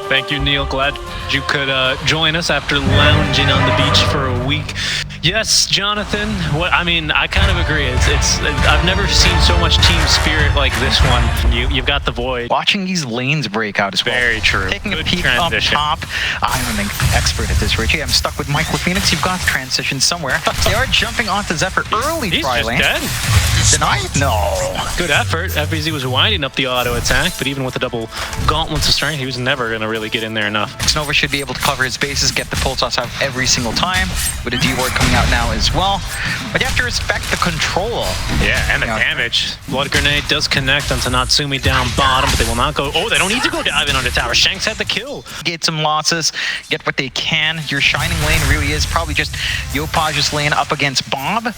Thank you, Neil. Glad you could join us after lounging on the beach for a week. Yes, Jonathan. I mean, I kind of agree. I've never seen so much team spirit like this one. You've got the void. Watching these lanes break out as well. Very true. Taking Good a peek transition. up top. I'm an expert at this, Richie. I'm stuck with Mike with Phoenix. You've got transition somewhere. They are jumping onto Zephyr early. He's try just lane. dead. Denied? No. Good effort. FBZ was winding up the auto attack, but even with the double gauntlets of strength, he was never going to really get in there enough. Xnova should be able to cover his bases, get the pulse out every single time, with a D-ward coming out now as well. But you have to respect the control. Yeah, and the damage. Blood Grenade does connect onto Natsumi down bottom, but they will not go... Oh, they don't need to go diving on the tower. Shanks had the kill. Get some losses, get what they can. Your shining lane really is probably just Yopaj's lane up against Bob.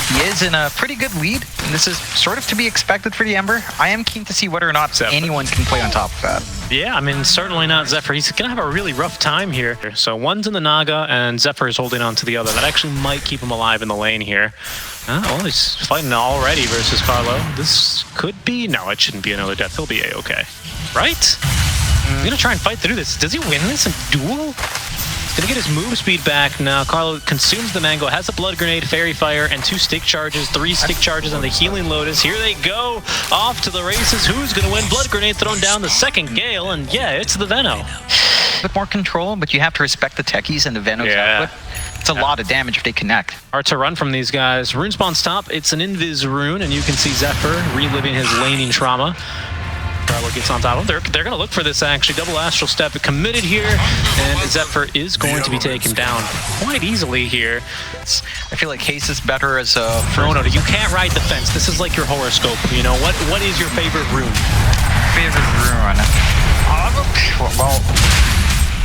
He is in a pretty good lead, and this is sort of to be expected for the Ember. I am keen to see whether or not anyone can play on top of that. Yeah, I mean, certainly not Zephyr. He's going to have a really rough time here. So one's in the Naga, and Zephyr is holding on to the other. That actually might keep him alive in the lane here. Well, he's fighting already versus Carlo. This could be... No, it shouldn't be another death. He'll be A-okay. Right? He's going to try and fight through this. Does he win this in duel? Gonna get his move speed back now. Carlo consumes the mango, has a blood grenade, fairy fire, and 2 stick charges, 3 stick charges on the healing lotus. Here they go, off to the races. Who's gonna win? Blood grenade thrown down the second gale, and yeah, it's the Veno. A bit more control, but you have to respect the techies and the Veno's output. It's a lot of damage if they connect. Hard to run from these guys. Rune spawn's top, it's an invis rune, and you can see Zephyr reliving his laning trauma. Carlo gets on top of him. They're going to look for this, actually. Double astral step committed here, and Zephyr is going to be taken down quite easily here. I feel like Haste is better as a... No, you can't ride the fence. This is like your horoscope. You know, what is your favorite rune? Favorite rune? Well,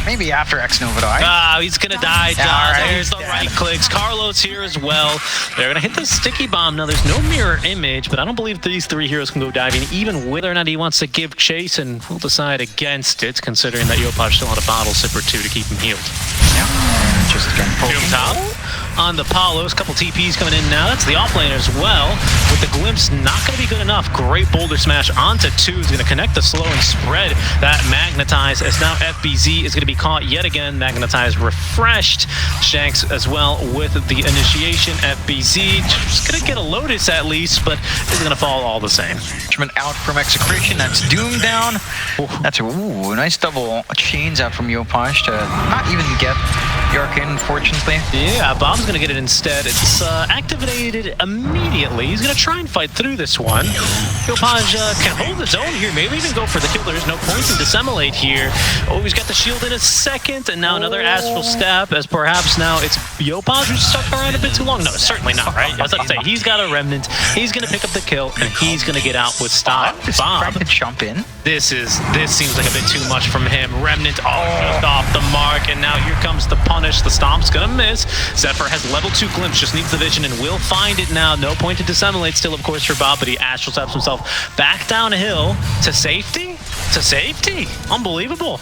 maybe after Xnova die. Ah, he's gonna die, John. Right, there's the right clicks. Carlo's here as well. They're gonna hit the sticky bomb. Now, there's no mirror image, but I don't believe these 3 heroes can go diving, even whether or not he wants to give chase, and we'll decide against it, considering that Yopaj still had a bottle sip or 2 to keep him healed. Yeah, just again, Doom top on the Palos. Couple TPs coming in now. That's the offlaner as well. With the glimpse, not going to be good enough. Great boulder smash onto 2. Is going to connect the slow and spread that magnetize, as now FBZ is going to be caught yet again. Magnetize refreshed. Shanks as well with the initiation. FBZ just going to get a Lotus at least, but is going to fall all the same. Out from Execration. That's Doom down. That's a nice double chains out from Yopaj to not even get the Arcane, unfortunately. Yeah, Bomb's going to get it instead. It's activated immediately. He's going to try and fight through this one. Yopaj can hold his own here, maybe even go for the kill. There's no point in Dissemblate here. Oh, he's got the shield in a second, and now another astral step, as perhaps now it's Yopaj who's stuck around a bit too long. No, certainly not, right? I was about to say, he's got a remnant. He's going to pick up the kill, and he's going to get out with stop. Bomb to jump in. This seems like a bit too much from him. Remnant, just off the mark, and now here comes the punish. The stomp's gonna miss. Zephyr has level 2 glimpse, just needs the vision and will find it now. No point to dissemblate still, of course, for Bob, but he astral steps himself back down a hill to safety. To safety. Unbelievable.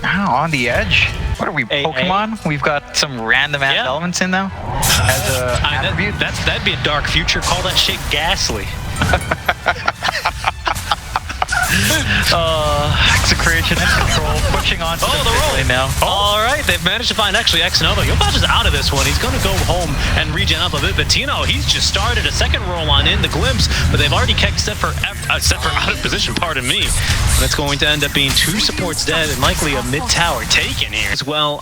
Now on the edge. What are we, Pokemon? We've got some random ass elements in now. As a attribute. That'd be a dark future. Call that shit ghastly. Execration and control, pushing on to the roll now. All right, they've managed to find actually Xnova. Yopaj is out of this one. He's going to go home and regen up a bit, but Tino, he's just started a second roll on in the glimpse, but they've already kept Zephyr out of position, pardon me. That's going to end up being 2 supports dead and likely a mid-tower taken here. As well,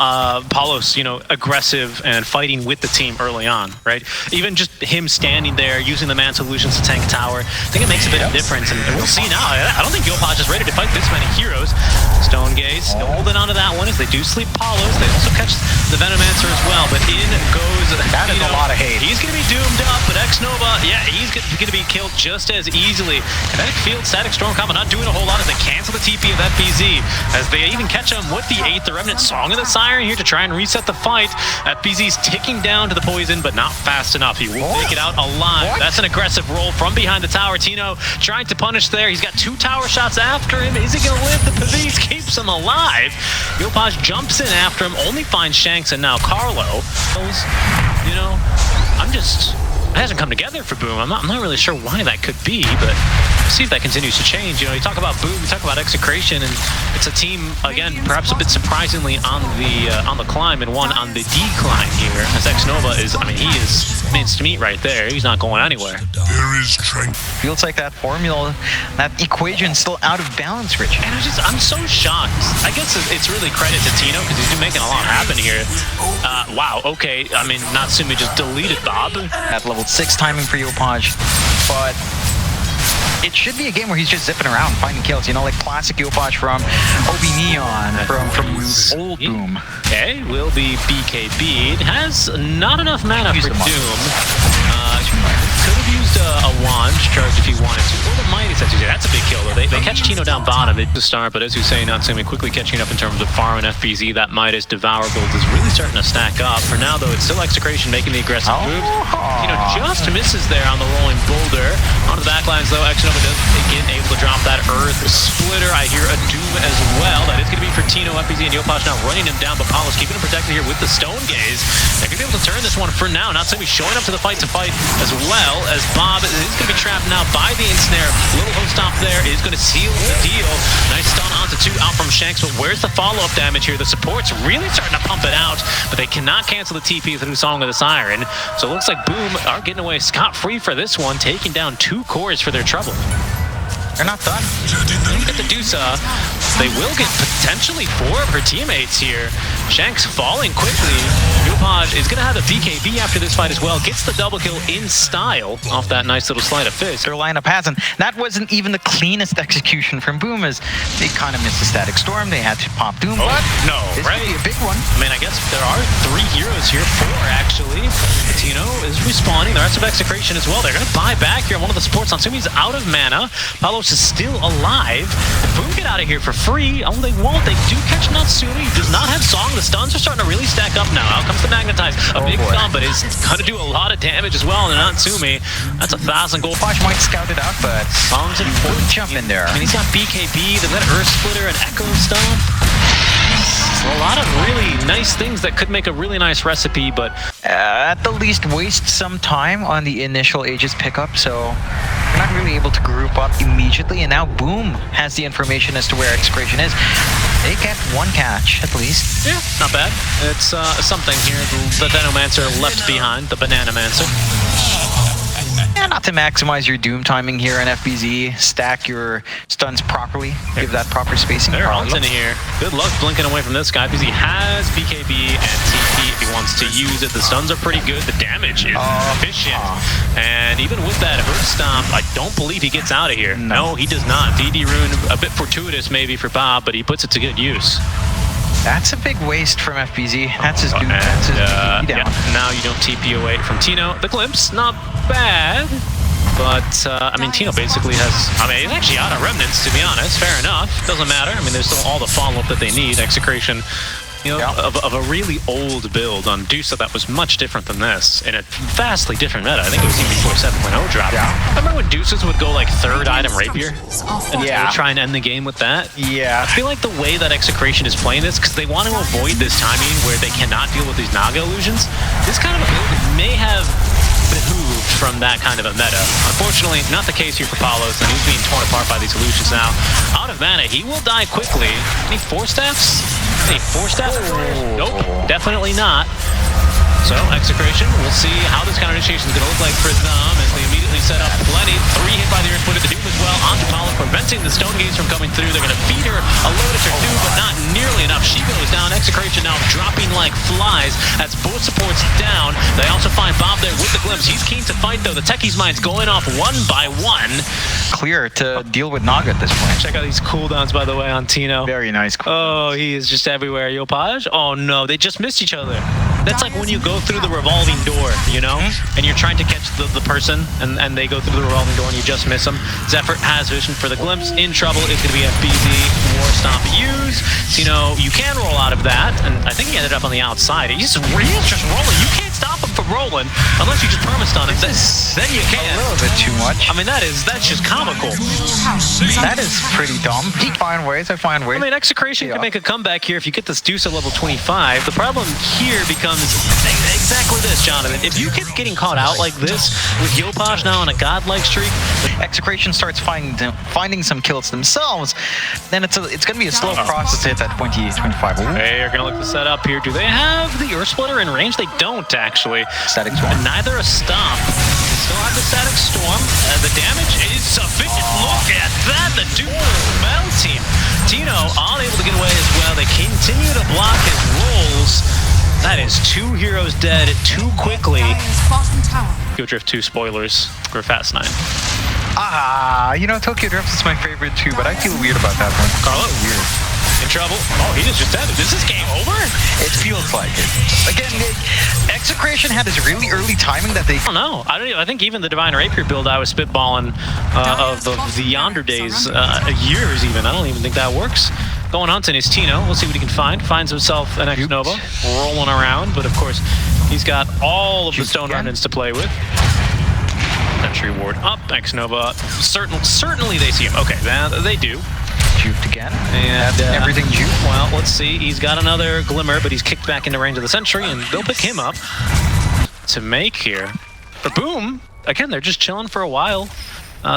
Palos, aggressive and fighting with the team early on, right? Even just him standing there, using the man solutions to tank tower, I think it makes a bit of difference, and we'll see now. I don't think Yopaj is ready to fight this many heroes. Stone Gaze holding on to that one as they do sleep Palos. They also catch the Venomancer as well, but in goes... That is a lot of hate. He's going to be doomed up, but Xnova, yeah, he's going to be killed just as easily. Kinetic Field, Static Storm combo, not doing a whole lot as they cancel the TP of FBZ, as they even catch him with the 8th, the Remnant Song of the Siren here to try and reset the fight. FBZ's ticking down to the poison, but not fast enough. He will make it out alive. That's an aggressive roll from behind the tower. Tino trying to punish there. He's got 2 tower shots after him. Is he going to live? The Pavis keeps him alive. Yopaj jumps in after him, only finds Shanks and now Carlo. I'm just hasn't come together for Boom. I'm not really sure why that could be, but we'll see if that continues to change. You know, you talk about Boom, you talk about Execration, and it's a team, again, perhaps a bit surprisingly on the climb and one on the decline here. As Xnova is, I mean, he is minced meat right there. He's not going anywhere. There is strength. Feels like that formula, that equation still out of balance, Rich. And I'm so shocked. I guess it's really credit to Tino because he's been making a lot happen here. Wow, okay. I mean, Natsumi just deleted Bob. At level 6 timing for Yopaj, but it should be a game where he's just zipping around finding kills, you know, like classic Yopaj from Obi Neon, from old Boom. Okay, will be BKB'd. Has not enough mana for Doom. Could have used a wand charge if he wanted to. Or the Mighty Sets. That's a big kill though. They catch Tino down bottom to start, but as you say, Natsumi quickly catching up in terms of Faro and FBZ. That Midas Devour build is really starting to stack up. For now though, it's still Execration making the aggressive moves. Tino just misses there on the rolling boulder. Onto the backlines though, Xnova does again able to drop that Earth Splitter. I hear a Doom as well. That is going to be for Tino, FBZ, and Yopaj now running him down, but Paulo's keeping him protected here with the Stone Gaze. They're going to be able to turn this one for now. Natsumi showing up to the fight as well as Bob is going to be trapped now by the ensnare. Little host stop there is going to seal the deal. Nice stun onto 2 out from Shanks, but where's the follow-up damage here? The support's really starting to pump it out, but they cannot cancel the TP through Song of the Siren. So it looks like Boom are getting away scot-free for this one, taking down 2 cores for their trouble. They're not done. Get the Dusa. They will get potentially 4 of her teammates here. Shanks falling quickly. Yopaj is going to have a BKB after this fight as well. Gets the double kill in style off that nice little sleight of fist. Their lineup hasn't. That wasn't even the cleanest execution from Boom, as they kind of missed the Static Storm. They had to pop Doom, but no, this right? could be a big one. I mean, I guess there are 3 heroes here, 4 actually. Tino is respawning, the rest of Execration as well. They're going to buy back here on one of the supports. Natsumi's out of mana. Palos is still alive. Boom get out of here for free. Oh, they won't. They do catch Natsumi. He does not have Song. The stuns are starting to really stack up now. Out comes the Magnetize. A big stun, but it's going to do a lot of damage as well. And Natsumi, that's 1,000 gold. Yopaj might scout it out, but Song's in full jump in there. I mean, he's got BKB, they've got Earth Splitter, and Echo Stone. A lot of really nice things that could make a really nice recipe, but at the least waste some time on the initial Aegis pickup, so we're not really able to group up immediately, and now Boom has the information as to where Execration is. They get 1 catch, at least. Yeah, not bad. It's something here. The Venomancer left behind, the Bananamancer. Yeah, not to maximize your Doom timing here in FBZ. Stack your stuns properly. Give that proper spacing. They're hunting here. Good luck blinking away from this guy because he has BKB and TP if he wants to use it. The stuns are pretty good. The damage is efficient. And even with that Hurt Stomp, I don't believe he gets out of here. No, he does not. DD Rune, a bit fortuitous maybe for Bob, but he puts it to good use. That's a big waste from FBZ. That's his Doom. That's his DD down. Yeah, now you don't TP away from Tino. The Glimpse, not bad. But, I mean, Tino basically has... I mean, he's actually out of Remnants, to be honest. Fair enough. Doesn't matter. I mean, there's still all the follow-up that they need. Execration, you know, of a really old build on Dusa that was much different than this. In a vastly different meta. I think it was even before 7.0 dropped. Yeah. Remember when Dusas would go, like, 3rd item Rapier? And they would try and end the game with that? Yeah. I feel like the way that Execration is playing this, because they want to avoid this timing where they cannot deal with these Naga illusions, this kind of a build may have behooved from that kind of a meta. Unfortunately, not the case here for Palos, and he's being torn apart by these illusions now. Out of mana, he will die quickly. Any 4 staffs? Any 4 staffs? Nope, definitely not. So, Execration, we'll see how this counter initiation is going to look like for them as they immediately set up plenty. 3 hit by the Earth Splitter, the Doom as well. Onto Paula, preventing the Stone Gaze from coming through. They're going to feed her a Lotus or 2, but not nearly enough. She goes down. Execration now dropping like flies as both supports down. They also find Bob there with the Glimpse. He's keen to fight, though. The Techie's mind's going off 1 by 1. Clear to deal with Naga at this point. Check out these cooldowns, by the way, on Tino. Very nice cooldowns. Oh, he is just everywhere. Yopaj? Oh, no. They just missed each other. That's like when you go through the revolving door, you know? And you're trying to catch the person, and they go through the revolving door and you just miss them. Zephyr has vision for the Glimpse. In trouble is going to be FBZ. War Stomp use. So, you know, you can roll out of that, and I think he ended up on the outside. He's just rolling. You can't stop him from rolling unless you just perma-stun him. Then you can. A little bit too much. I mean, that's just comical. That is pretty dumb. I find ways. I mean, Execration can make a comeback here if you get this Deuce at level 25. The problem here becomes exactly this, Jonathan. If you keep getting caught out like this with Yopaj now on a godlike streak, Execration starts finding some kills themselves, then it's going to be a slow process to hit that 20-25. They're going to look to set up here. Do they have the Earth Splitter in range? They don't, actually. Static Storm. And neither a Stomp. Still have the Static Storm. The damage is sufficient. Look at that. The Dual team. Tino unable to get away as well. They continue to block his rolls. That is 2 heroes dead too quickly. Tokyo Drift 2 spoilers for Fast 9. You know, Tokyo Drift is my favorite too, but I feel weird about that one. Carlo? Weird. In trouble? Oh, he is just dead. Is this game over? It feels like it. Again, Execration had this really early timing that they... I don't know. I think even the Divine Rapier build I was spitballing of the Yonder days, years even. I don't even think that works. Going hunting is Tino. We'll see what he can find. Finds himself an X-Nova rolling around, but of course, he's got all of the Stone Remnants to play with. Sentry Ward up, X-Nova. Certainly they see him. Okay, they do. Juked again. And everything juked. Well, let's see. He's got another Glimmer, but he's kicked back into range of the Sentry, and they'll pick him up to make here. But boom! Again, they're just chilling for a while.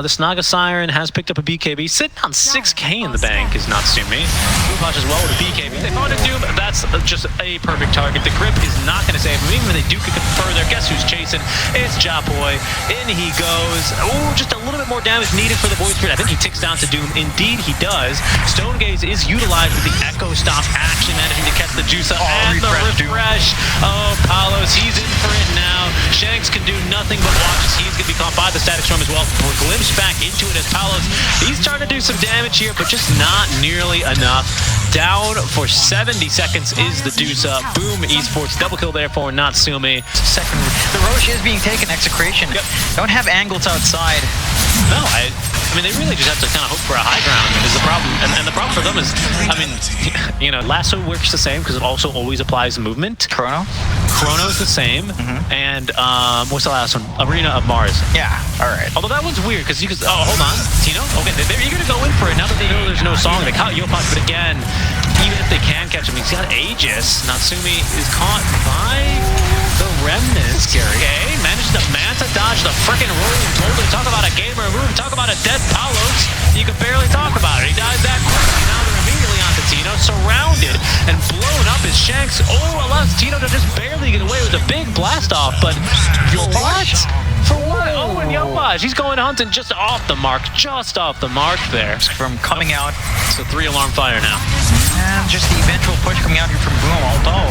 This Naga Siren has picked up a BKB. Sitting on 6k in the bank is Natsumi. Yopaj as well with a BKB. They found a Doom. That's just a perfect target. The grip is not going to save him. Even when they do kick it further, guess who's chasing? It's Japoy. In he goes. Oh, just a little bit more damage needed for the Void Spirit. I think he ticks down to Doom. Indeed, he does. Stone Gaze is utilized with the Echo Stop, actually managing to catch the Juice up. And the refresh. Oh, Palos, he's in for it now. Shanks can do nothing but watch as he's going to be caught by the Static Storm as well. Glimpse back into it as Palos. He's starting to do some damage here, but just not nearly enough. Down for 70 seconds is the Deuce up. Boom, Esports. Double kill there for Natsumi. Second, the Roche is being taken. Execration. Yep. Don't have angles outside. No, I mean, they really just have to kind of hope for a high ground is the problem. And the problem for them is, I mean, you know, Lasso works the same because it also always applies movement. Chrono is the same. And what's the last one? Arena of Mars. Yeah, all right. Although that one's weird because you could, oh, hold on. Tino? Okay, they're eager to go in for it now that they know there's no song. They caught Yopaj, but again, even if they can catch him, he's got Aegis. Natsumi is caught by the Remnants. Okay, manages to Manta dodge the frickin' rolling boulder. Talk about a gamer move. Talk about a dead Palos. You can barely talk about it. He dies that quickly. Now they're immediately onto Tino, surrounded and blown up his Shanks. Oh, allows Tino to just barely get away with a big blast off, but what? For what? Oh, and Yopaj, he's going hunting just off the mark there. From coming out. It's a 3-alarm fire now. And just the eventual push coming out here from Boom, although.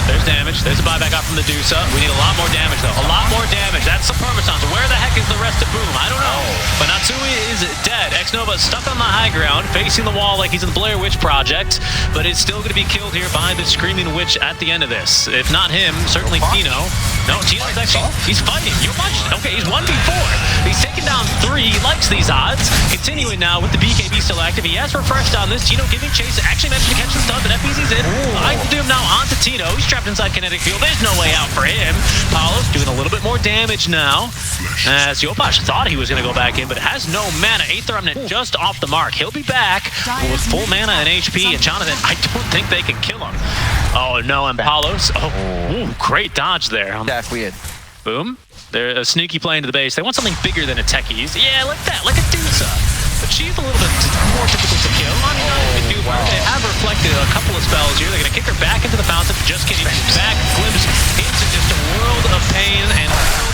There's damage. There's a buyback out from the Deuce. We need a lot more damage, though. A lot more damage. That's the perma-stun. So where the heck is the rest of Boom? I don't know. But Natsumi is dead. X-Nova stuck on the high ground, facing the wall like he's in the Blair Witch Project, but it's still going to be killed here by the Screaming Witch at the end of this. If not him, certainly Tino. No, Tino's actually, he's fighting. Okay, he's 1v4. He's taken down 3. He likes these odds. Continuing now with the BKB still active. He has refreshed on this. Tino giving chase. Actually managed to catch the stun, but FBZ's in. I can do him now onto Tino. He's trapped inside kinetic field. There's no way out for him. Palos doing a little bit more damage now. As Yopaj thought he was going to go back in, but has no mana. 8th Remnant just off the mark. He'll be back with full mana and HP. And Jonathan, I don't think they can kill him. Oh, no, and Palos. Oh, great dodge there. That's weird. Boom. They're a sneaky play into the base. They want something bigger than a Techies. Yeah, like that, like a Deuce. But she's a little bit more difficult to kill. They have reflected a couple of spells here. They're going to kick her back into the fountain. Just kidding. Back, glimpse into just a world of pain and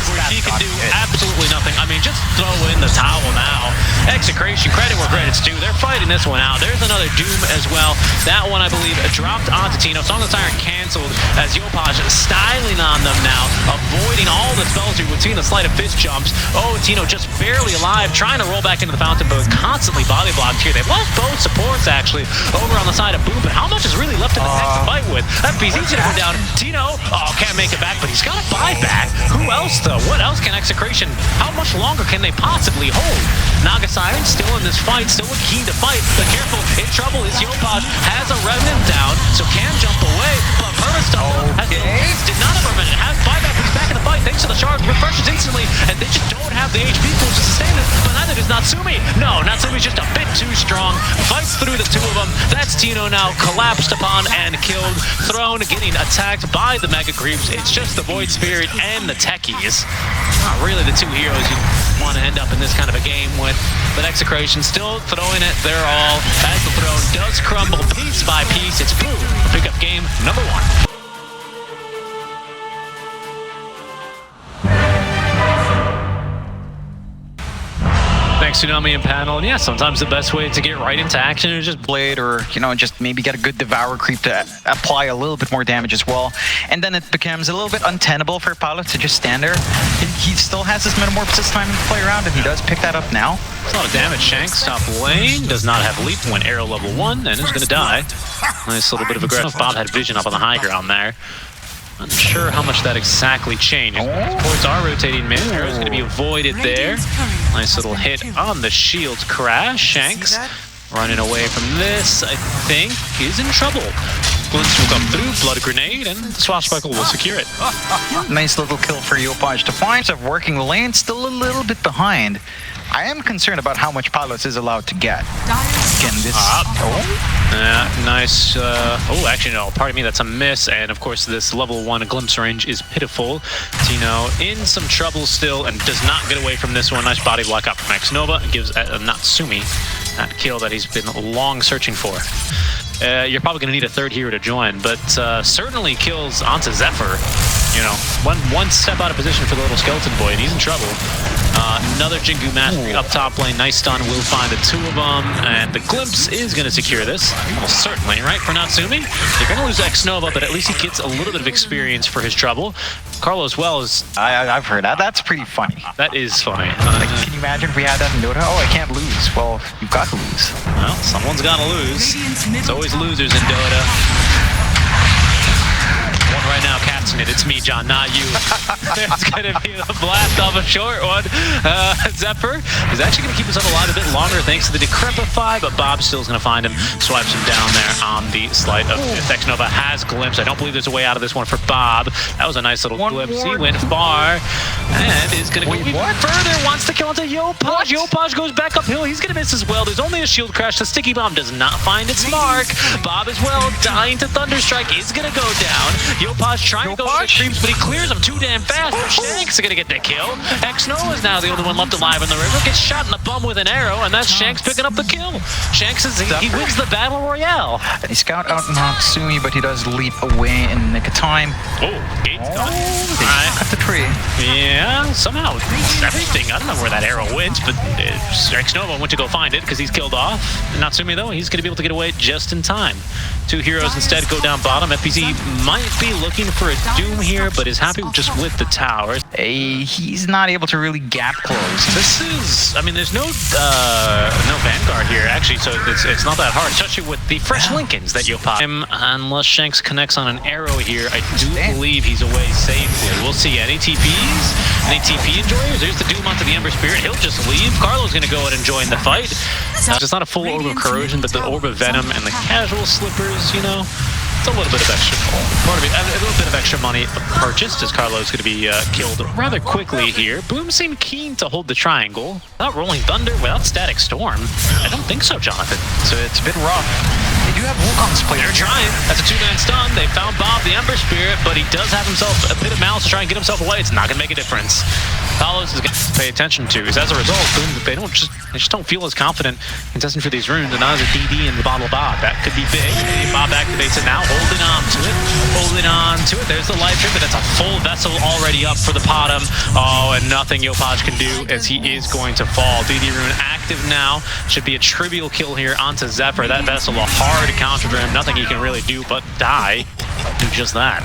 where she can do absolutely nothing. I mean, just throw in the towel now. Execration, credit where credit's due. They're fighting this one out. There's another Doom as well. That one, I believe, dropped onto Tino. Song of the Siren canceled as Yopaj styling on them now, avoiding all the spells here with Tino. Sleight of fist jumps. Oh, Tino just barely alive, trying to roll back into the fountain, but constantly body blocked here. They've lost both supports, actually, over on the side of Boom, but how much is really left in the tank to fight with? FBZ's gonna go down. Tino, can't make it back, but he's got a buyback. Who else, though? What else can Execration, how much longer can they possibly hold? Naga Siren still in this fight, still keen to fight, but careful, in trouble is Yopaj, has a Remnant down, so can jump away, but Permastone did not have a Remnant, has buyback, fight thanks to the shard, refreshes instantly, and they just don't have the HP pool to sustain it, but neither does Natsumi. No, Natsumi's just a bit too strong, fights through the two of them. That's Tino now collapsed upon and killed, thrown, getting attacked by the Mega Creeps. It's just the Void Spirit and the Techies. Not really the two heroes you want to end up in this kind of a game with, but Execration still throwing it their all as the throne does crumble piece by piece. It's Boom, pick up game number 1. Thanks, Tsunami and Panel. And yeah, sometimes the best way to get right into action is just blade, or just maybe get a good Devour creep to apply a little bit more damage as well. And then it becomes a little bit untenable for Paolo to just stand there. He still has his Metamorphosis time to play around, and he does pick that up now. It's a lot of damage. Shanks top lane does not have leap when arrow level 1 and is going to die. Nice little bit of aggression. Bob had vision up on the high ground there. Unsure how much that exactly changed. Boards are rotating mid. Arrow's going to be avoided there. Nice little hit on the shield crash. Shanks running away from this, I think, is in trouble. Glints will come through, blood grenade, and the Swashbuckle will secure it. Nice little kill for Yopaj to find. Of working the lane, still a little bit behind. I am concerned about how much Palos is allowed to get. Again, this... nice. Oh, actually, no. Pardon me, that's a miss. And, of course, this level 1 glimpse range is pitiful. Tino in some trouble still and does not get away from this one. Nice body block up from Xnova. Gives Natsumi that kill that he's been long searching for. You're probably going to need a third hero to join, but certainly kills onto Zephyr. One step out of position for the little skeleton boy, and he's in trouble. Another Jingu Mastery up top lane. Nice stun will find the two of them, and the Glimpse is going to secure this. Almost certainly, right, for Natsumi? They're going to lose Xnova, but at least he gets a little bit of experience for his trouble. Carlo as well is... I've heard that. That's pretty funny. That is funny. Can you imagine if we had that in Dota? Oh, I can't lose. Well, you've got to lose. Well, someone's got to lose. It's always losers in Dota. One right now, catching it. It's me, John, not you. There's going to be a blast off a short one. Zephyr is actually going to keep himself alive a bit longer thanks to the Decrepify, but Bob still is going to find him, swipes him down there on the sleight of Xnova has glimpse. I don't believe there's a way out of this one for Bob. That was a nice little glimpse. He went far and is going to go even further. Wants to kill onto Yopaj. Yopaj goes back uphill. He's going to miss as well. There's only a shield crash. The sticky bomb does not find its mark. Bob as well, dying to Thunderstrike, is going to go down. Yopaj trying to go to the creeps, but he clears them too damn fast. Shanks is going to get the kill. Xnova is now the only one left alive in the river. Gets shot in the bum with an arrow, and that's Shanks picking up the kill. Shanks is he wins the battle royale. He scout out Natsumi, but he does leap away in the nick of time. Oh, gate's gone. Alright. Cut the tree. Yeah, somehow everything. I don't know where that arrow went, but Xnova went to go find it because he's killed off. Natsumi though, he's going to be able to get away just in time. Two heroes instead go down bottom. FPZ might be looking for a Doom here, but is happy just with the towers. He's not able to really gap close. This is, I mean, there's no Vanguard here, actually, so it's not that hard, especially with the fresh Lincolns that you'll pop. Unless Shanks connects on an arrow here, I do believe he's away safely. We'll see. Any TPs? Any TP enjoyers? There's the Doom onto the Ember Spirit. He'll just leave. Carlo's going to go ahead and join the fight. It's not a full Orb of Corrosion, but the Orb of Venom and the casual slippers, it's a little bit of extra, a little bit of extra money purchased as Carlo's going to be killed rather quickly here. Boom seemed keen to hold the triangle. Without Rolling Thunder, without Static Storm, I don't think so, Jonathan. So it's a bit rough. They do have Wukong's play. They're trying. That's a two-man stun. They found Bob, the Ember Spirit, but he does have himself a bit of malice to try and get himself away. It's not going to make a difference. Carlos is going to pay attention to, because as a result, Boom, they just don't feel as confident contesting for these runes, and now there's a DD in the bottle of Bob. That could be big. Bob activates it now, holding on to it. Holding on to it. There's the life trip, but that's a full vessel already up for the bottom. Oh, and nothing Yopaj can do as he is going to fall. DD rune active now. Should be a trivial kill here onto Zephyr. That vessel a hard counter for him. Nothing he can really do but die. Do just that.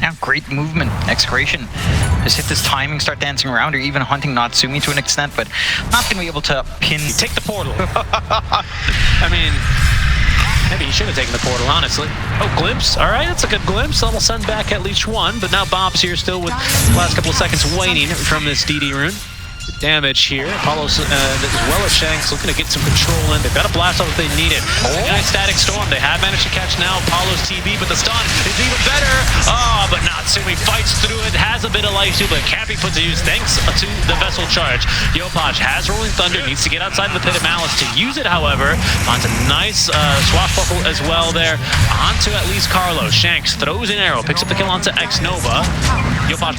Now, great movement. Execration. Just hit this timing, start dancing around, or even hunting Natsumi to an extent, but not going to be able to pin. Take the portal. I mean, maybe he should have taken the portal, honestly. Oh, glimpse. All right, that's a good glimpse. That'll send back at least one, but now Bob's here still with the last couple of seconds waning from this DD rune. damage here. Apollos as well as Shanks looking to get some control in. They've got a blast off if they need it. Nice static storm. They have managed to catch now Apollo's TB, but the stun is even better. Oh, but Natsumi fights through it. Has a bit of life too, but can't be put to use thanks to the vessel charge. Yopaj has Rolling Thunder, needs to get outside of the Pit of Malice to use it, however. Onto nice swashbuckle as well there. Onto at least Carlos. Shanks throws an arrow, picks up the kill onto Xnova. Yopaj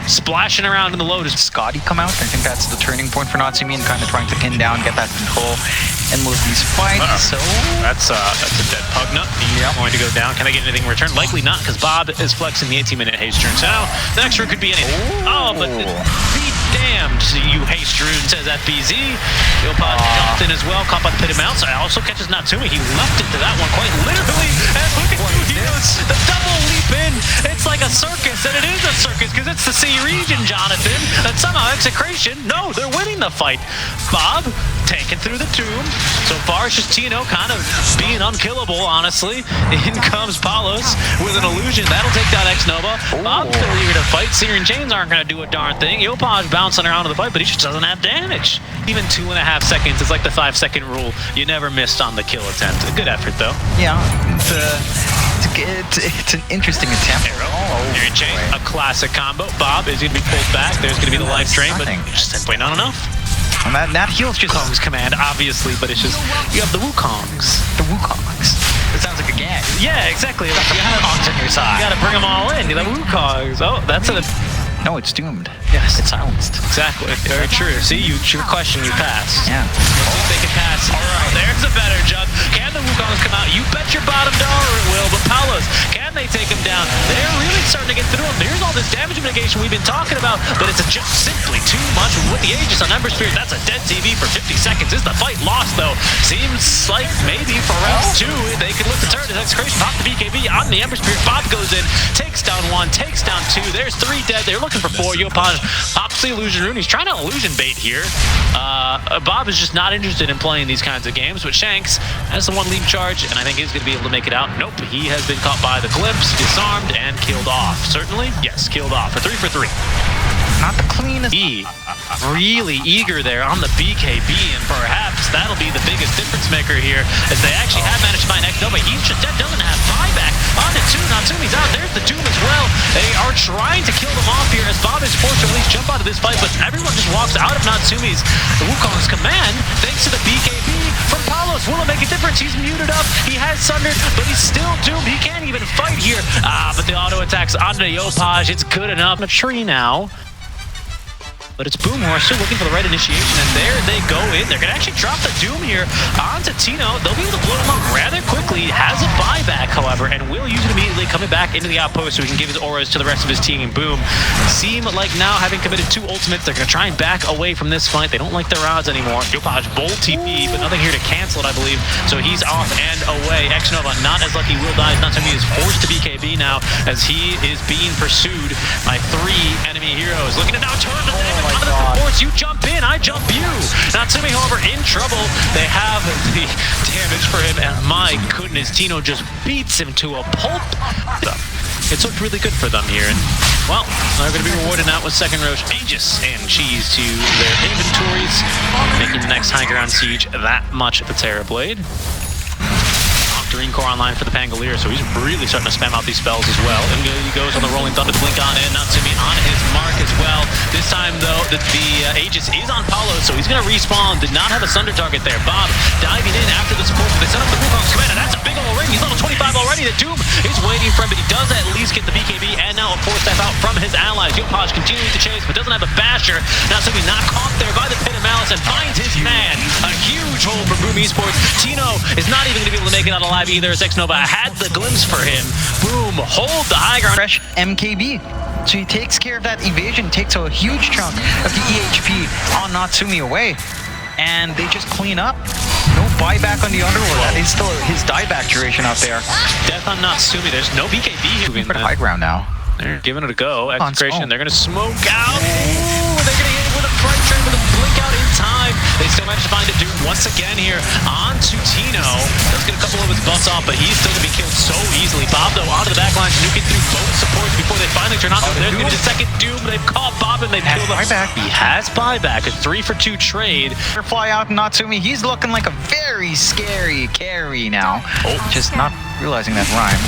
splashing around in the low. Does Scotty come out? I think that's the turning point for Natsumi and kind of trying to pin down, get that control, and move these fights. So that's a dead pug nut. He's going to go down. Can I get anything in return? Likely not, because Bob is flexing the 18-minute haste turn. So now the next round could be anything. Oh, but be damned, you haste rune, says FBZ. Yopaj jumped in as well, caught by the Pit of Malice. Also catches Natsumi. He left into that one quite literally. And look at who he goes. The double leap in. It's like a circus, and it is a circus because it's the C region, Jonathan. And somehow execration. No, they're winning the fight. Bob taking through the tomb. So far, it's just Tino kind of being unkillable, honestly. In comes Palos with an illusion. That'll take down Xnova. Bob's still eager to fight. Seer and Chains aren't going to do a darn thing. Yopaj bouncing around in the fight, but he just doesn't have damage. Even 2.5 seconds. It's like the 5-second rule. You never missed on the kill attempt. A good effort, though. Yeah, it's an interesting attempt. Seer and Chains, a classic combo. Bob is going to be pulled back. There's going to be the life drain, but just simply not enough. And that heals just Kong's command, obviously, but it's just, you have the Wukongs. the Wukongs. It sounds like a gang. Yeah, exactly. Like You have Wukongs on your side. gotta bring them all in. You have Wukongs. Oh, that's a... No, it's doomed. Yes. It's silenced. Exactly. Very true. See, your question, you passed. Yeah. Let's see if they can pass. All right, there's a better jump. Can the Wukongs come out? You bet your bottom dollar it will. But Palos, can they take him down? They're really starting to get through him. Here's all this damage mitigation we've been talking about, but it's just simply too much with the Aegis on Ember Spirit. That's a dead TV for 50 seconds. Is the fight lost, though? Seems like maybe for round 2, they could lift the turn. As execration pop the BKB on the Ember Spirit. Bob goes in, takes down 1, takes down 2. There's 3 dead. They're looking for 4. Yopaj pops the illusion rune. He's trying to illusion bait here. Bob is just not interested in playing these kinds of games, but Shanks has the 1 leap charge, and I think he's going to be able to make it out. Nope, he has been caught by the glimpse, disarmed, and killed off. Certainly, yes, killed off for 3 for 3. Not the cleanest. Really eager there on the BKB, and perhaps that'll be the biggest difference maker here, as they actually have managed to find Xnova. He's just dead, doesn't have buyback. On to 2, Natsumi's out. There's the Doom as well. They are trying to kill them off here, as Bob is forced to at least jump out of this fight, but everyone just walks out of Natsumi's Wukong's command, thanks to the BKB from Palos. Will it make a difference? He's muted up. He has sundered, but he's still doomed. He can't even fight here. But the auto attacks onto Yopaj. It's good enough. A tree now. But it's Boom who are still looking for the right initiation, and there they go in. They're going to actually drop the Doom here onto Tino. They'll be able to blow him up rather quickly. Has a buyback, however, and will use it immediately, coming back into the outpost so he can give his auras to the rest of his team. Boom seem like now, having committed 2 ultimates, they're going to try and back away from this fight. They don't like their odds anymore. Yopaj bold TP, but nothing here to cancel it, I believe. So he's off and away. Xnova not as lucky, will die. Natsumi is forced to BKB now, as he is being pursued by 3 enemy heroes. Looking to now turn the force. You jump in, I jump you. Natsumi, however, in trouble. They have the damage for him, and my goodness, Tino just beats him to a pulp. It's looked really good for them here, and well, they're going to be rewarded now with second row Aegis and cheese to their inventories, making the next high ground siege that much of a Terrorblade. Green core online for the Pangolier, so he's really starting to spam out these spells as well. And he goes on the Rolling Thunder to blink on in. Natsumi on his mark as well. This time, though, the Aegis is on Paulo, so he's going to respawn. Did not have a Sunder target there. Bob diving in after the support. They set up the Wukong's command, and that's a big old ring. He's level 25 already. The Doom is waiting for him, but he does at least get the BKB, and now a 4-step out from his allies. Yopaj continuing to chase, but doesn't have a basher. Natsumi not caught there by the Pit of Malice and finds his man. A huge hold for Boom Esports. Tino is not even going to be able to make it out alive either, as Xnova had the glimpse for him. Boom, hold the high ground. Fresh MKB. So he takes care of that evasion, takes a huge chunk of the EHP on Natsumi away, and they just clean up. No buyback on the Underworld. That is still his dieback duration out there. Death on Natsumi. There's no BKB here. For the high ground now. They're giving it a go. Execration, they're going to smoke out. Ooh, they're going to hit it with a fright train with a blink out in time. They still manage to find a Doom once again here onto Tino. Does get a couple of his buffs off, but he's still going to be killed so easily. Bob, though, onto the back line, nuking through both supports. before they finally turn on. There's going to be the second Doom. They've caught Bob and they've killed him. Buyback. He has buyback. A 3-for-2 trade. Fly out Natsumi. He's looking like a very scary carry now. Just not realizing that rhyme.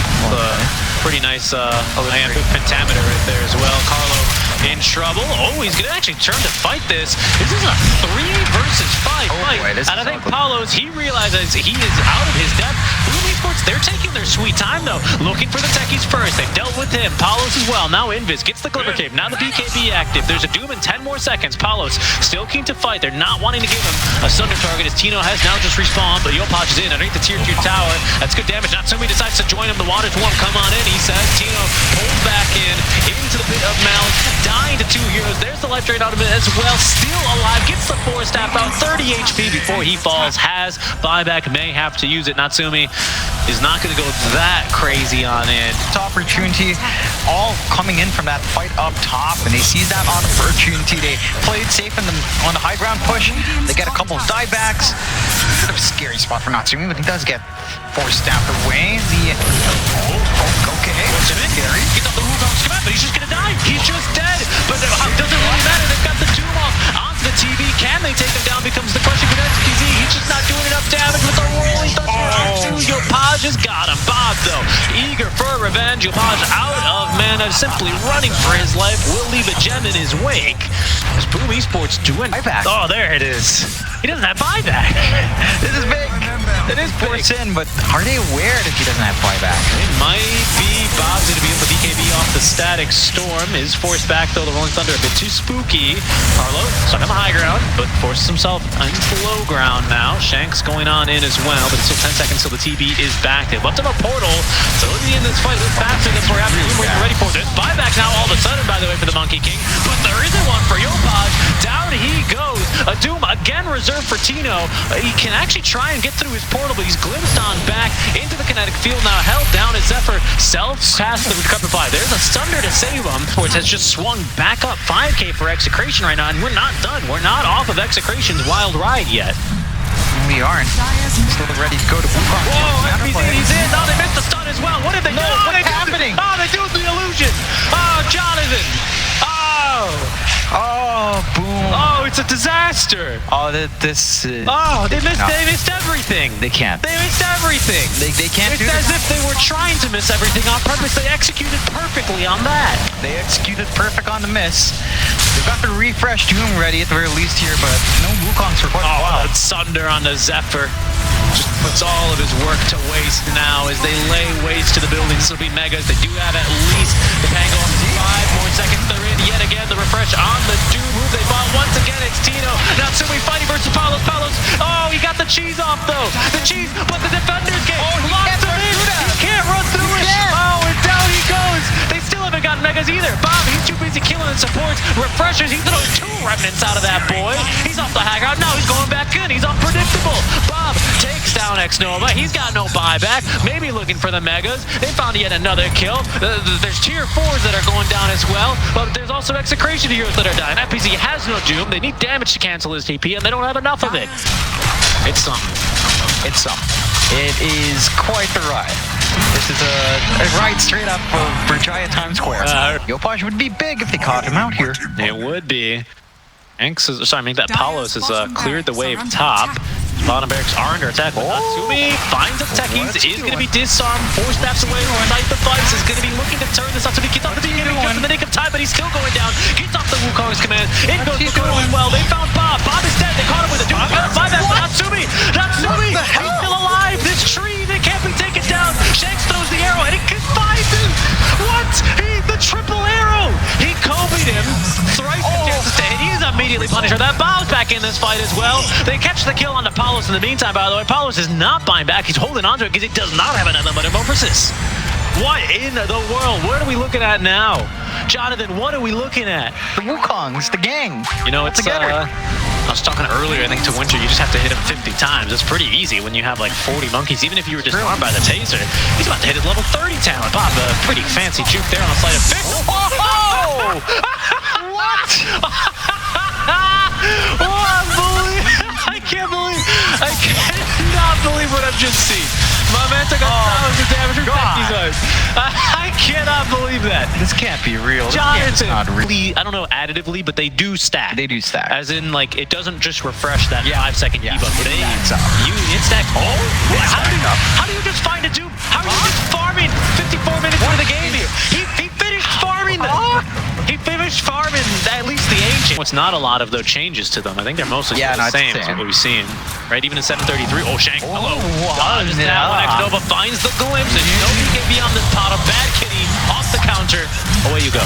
Pretty nice pentameter right there as well. Carlo in trouble. Oh, he's going to actually turn to fight this. This is a 3 versus 5 fight. Boy, and I think Paulos, he realizes he is out of his depth. Boom Esports, they're taking their sweet time though. Looking for the techies first. They've dealt with him. Paulos as well. Now Invis gets the Glimmer Cape. Now the BKB active. There's a Doom in 10 more seconds. Paulos still keen to fight. They're not wanting to give him a Sunder target as Tino has now just respawned, but Yopaj is in underneath the tier 2 tower. That's good damage. Natsumi decides to join him. The water's warm. Come on in, he says. Tino pulls back in into the pit of Malice. Dying to 2 heroes. There's the life drain out of it as well. Still alive. Gets the 4-staff out. 30 HP before he falls. Has buyback. May have to use it. Natsumi is not going to go that crazy on it. Opportunity all coming in from that fight up top, and they seize that opportunity. They played safe on the high ground push. They get a couple of diebacks. Bit of a scary spot for Natsumi, but he does get 4-staffed away. Okay. Scary. He thought the Wukong's come out, but he's just gonna die. He's just dead. But it doesn't really matter. They've got the Doom off onto the TV. Can they take him down? Becomes the question for DPC. He's just not doing enough damage with the rolling thunder. Yopaj has got him. Bob, though, eager for revenge. Yopaj out of mana, simply running for his life. Will leave a gem in his wake. As Boom Esports doing buyback. Oh, there it is. He doesn't have buyback. This is big. It is forced in, but are they aware that he doesn't have buyback? It might be. Bob's going to be able to BKB off the Static Storm. Is forced back, though. The Rolling Thunder a bit too spooky. Carlo stuck on the high ground, but forces himself into low ground now. Shanks going on in as well, but it's still 10 seconds till the TB is back. They've left him a portal, so he'll be in this fight a little faster than we're ready for. There's buyback now all of a sudden, by the way, for the Monkey King, but there isn't one for Yopaj. Down he goes. A Doom again reserved for Tino. He can actually try and get through his portal, but he's glimpsed on back into the kinetic field now, held down as Zephyr self-pass the Recoverify. There's a Sunder to save him. Sports has just swung back up 5k for Execration right now, and we're not done. We're not off of Execration's wild ride yet. We aren't. Still ready to go to Wukong. Whoa, he's in. Oh, they missed the stun as well. What did they do? What's happening? They do the illusion. Oh, Jonathan. Oh, boom. Oh, it's a disaster. Oh, this. They missed everything. They can't. They missed everything. They can't do this. this. It's as if they were trying to miss everything on purpose. They executed perfectly on that. They executed perfect on the miss. They've got the refresh Doom ready at the very least here, but no Wukongs for quite a while. That Sunder on the Zephyr just puts all of his work to waste now as they lay waste to the buildings. This will be Megas. They do have at least the Pango on 5 more seconds. They're in yet again. The refresh on the Doom move they bought. Once again, it's Tino. Natsumi fighting versus Paulos. Oh, he got the cheese off though. The cheese, but the defenders get locked him in. He can't run through it. Oh, and down he goes. They still haven't got Megas either. Bob, he's too busy killing the supports. Refreshers, he throws 2 remnants out of that boy. He's off the high ground. Now he's going back in. He's unpredictable. Bob takes down X-Nova. He's got no buyback. Maybe looking for the Megas. They found yet another kill. There's tier 4s that are going down as well, but there's also Execration heroes that are dying. FPC has no Doom. They need damage to cancel his TP, and they don't have enough of it. It's something. It's something. It is quite the ride. This is a ride straight up for Berjaya Times Square. Yopaj would be big if they caught him out here. It would be. Paulos has cleared the wave top. Bottom barracks are under attack. Natsumi finds the techies, is going to be disarmed, 4 steps away. Right device is going to be looking to turn this. Natsumi gets off the beginning just in the nick of time, but he's still going down. Gets off the Wukong's command. In goes doing well. They found Bob. Bob is dead. They caught him with a Doom. Find that Natsumi. Natsumi, he's still alive. This tree, they can't be taken down. Shanks throws the arrow and it finds him. What? The triple arrow. He Kobe'd him. Thrice chances to hit. He's immediately punished. That Bob's back in this fight as well. They catch the kill on the Paulos in the meantime, by the way. Paulos is not buying back. He's holding on to it because he does not have another metamorphosis. What in the world? What are we looking at now? Jonathan, what are we looking at? The Wukongs, the gang. You know, it's I was talking earlier, I think, to Winter, you just have to hit him 50 times. It's pretty easy when you have like 40 monkeys. Even if you were disarmed by the taser, he's about to hit his level 30 talent. Bob, a pretty fancy juke there on the sleight of fist. Oh! What? I cannot believe what I've just seen. My man took 1,000 damage from 50 guys. I cannot believe that? This can't be real. This Jonathan, not real. I don't know additively, but they do stack. They do stack. As in, like, it doesn't just refresh that 5-second Yeah. debuff. They it stacks. How do you just find a dupe? How are you just farming 54 minutes into the game here? He finished farming them. He finished farming at least the ancient. It's not a lot of though changes to them. I think they're mostly the same. Is what we've seen. Right, even in 733. Oh, Shank. Hello. Dodges that one. Nova finds the glimpse, and Shinobi can be on this pot of Bad Kitty off the counter. Away you go.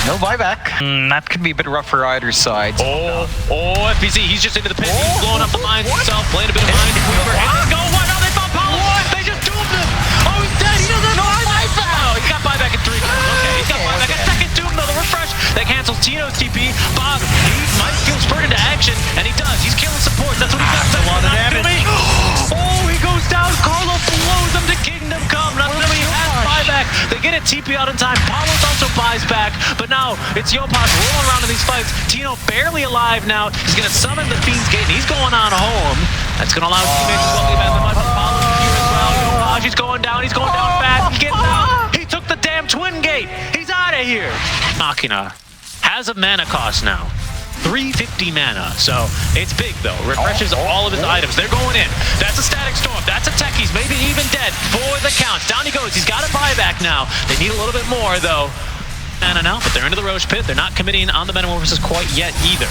No buyback. That could be a bit rough for either side. FBZ, he's just into the pit. He's blowing up the mines himself, playing a bit of mind. Weaver, and go. What? No, they found Paulo. They just doomed him. Oh, he's dead. He doesn't have buyback. Oh, he got buyback in 3. Okay, he's got buyback. A second doom, though. The refresh that cancels Tino's TP. Bob, he might feel spurred into action, and he does. He's killing support. That's what he does. A lot of damage. Oh, he goes down. Carlo blows him to Kingdom Come. Not that he has buyback. They get a TP out in time. Paulos also buys back, but now it's Yopaj rolling around in these fights. Tino barely alive now. He's going to summon the Fiend's Gate, and he's going on home. That's going to allow teammates to welcome back the mud. Paulos here as well. Yopaj, he's going down. He's going down fast. He's getting out. He took the damn Twin Gate. He's out of here. Machina has a mana cost now. 350 mana, so it's big though. Refreshes all of his items. They're going in. That's a Static Storm. That's a Techies, maybe even dead for the count. Down he goes. He's got a buyback now. They need a little bit more though. Mana now, but they're into the Roche Pit. They're not committing on the Metamorphosis quite yet either.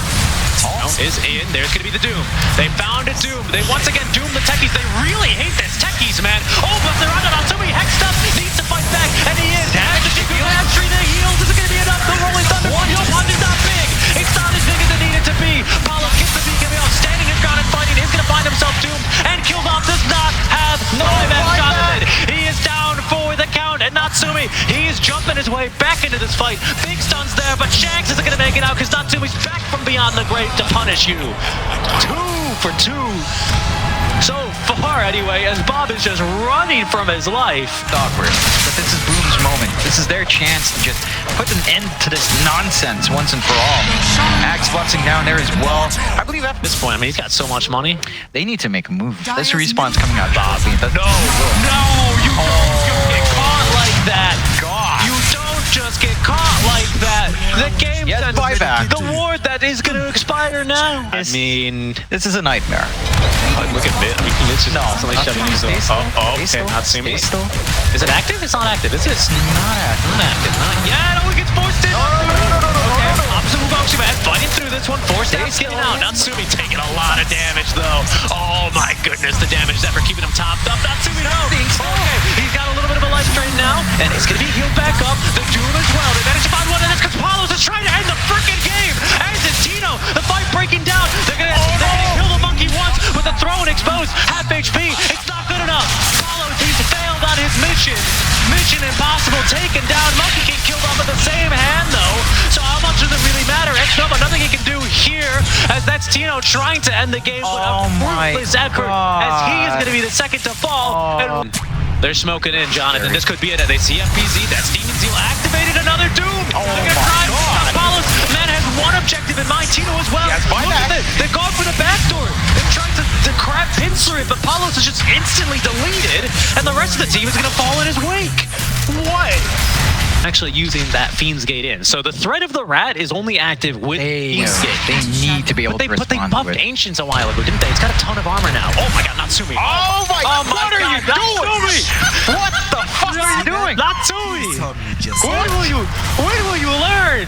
Is in. There's going to be the Doom. They found a Doom. They once again doom the Techies. They really hate this Techies, man. Oh, but they're under on somebody. Hexed up. Needs to fight back, and he is. Has the tree. The heals. Is it going to be enough? The Rolling Thunder. Yopaj is not big. It's not as big as it needed to be. Paulo gets the beacon out, standing his ground and fighting. He's going to find himself doomed and killed off. Does not have Jonathan. He is down for the count, and Natsumi, he is jumping his way back into this fight. Big stuns there, but Shanks isn't going to make it out because Natsumi's back from beyond the grave to punish you. 2 for 2. So far, anyway, as Bob is just running from his life. Awkward. But this is Boom's moment. This is their chance to just put an end to this nonsense once and for all. Axe fluxing down there as well. I believe at this point, I mean, he's got so much money. They need to make a move. This respawn's coming out. Bob. No, you don't just get caught like that. God. You don't just get caught like that. The game buyback. The ward that is going to expire now. I mean, this is a nightmare. Look at it. It's just constantly shoving these off. Okay, not seeing me. Is it active? It's not active. Is it? It's not active. Not yet. Oh, he gets forced in. Okay, opposite Mugoshi man fighting through this one. Forced out, getting out. Natsumi taking a lot of damage though. Oh my goodness, the damage is ever keeping him topped up. Natsumi, no. Okay, he's got a little bit of a life drain now, and it's gonna be healed back up. The Doom as well. They managed to find one of this because Paulos is trying to end the freaking game. As is Tino, the fight breaking down. They're gonna kill the monkey once with a throw and exposed. Half HP. It's not good enough. Paulos, he's failed on his mission. Mission impossible. Taken down. Monkey King killed off with the same hand though. So how much does it really matter? Xnova, nothing he can do here, as that's Tino trying to end the game with a fruitless effort, as he is going to be the second to fall. And they're smoking in, Jonathan. This could be it. They see FPZ. That's Demon Zeal activated. Another Doom. They're gonna try. Man has one objective in mind. Tino as well. Look at it. They've gone for the backdoor. They've tried to crap pincer it, but Paulos is just instantly deleted, and the rest of the team is going to fall in his wake. What? Actually using that Fiend's Gate in. So the threat of the rat is only active with Fiend's Gate. They need to be able to respond. But they buffed Ancients a while ago, didn't they? It's got a ton of armor now. Oh my god, Natsumi. Oh my god, what are you doing? What the fuck are you doing? Natsumi! When will you learn?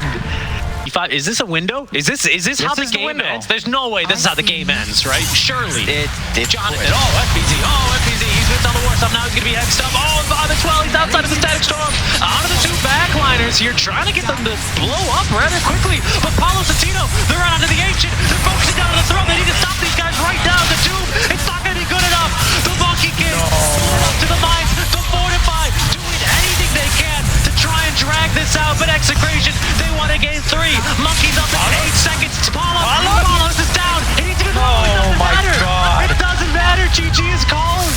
Is this a window? Is this how the game ends? There's no way this is how the game ends, right? Surely. Jonathan. FBZ. FBZ. He's been on the war stuff. Now he's going to be hexed up. Bob as well. He's outside of the Static Storm. Out of the 2 backliners here, trying to get them to blow up rather quickly. But Paulos and Tino, they're out onto the Ancient. They're focusing down on the throne. They need to stop these guys right now. The Doom, it's not going to be good enough. The Monkey King, up to the mines, the Fortify, doing anything they can to try and drag this out. But Execration, they want to gain 3. Monkey's up in 8 seconds. Paulos is down. He needs to be it doesn't matter. God. It doesn't matter. GG is called.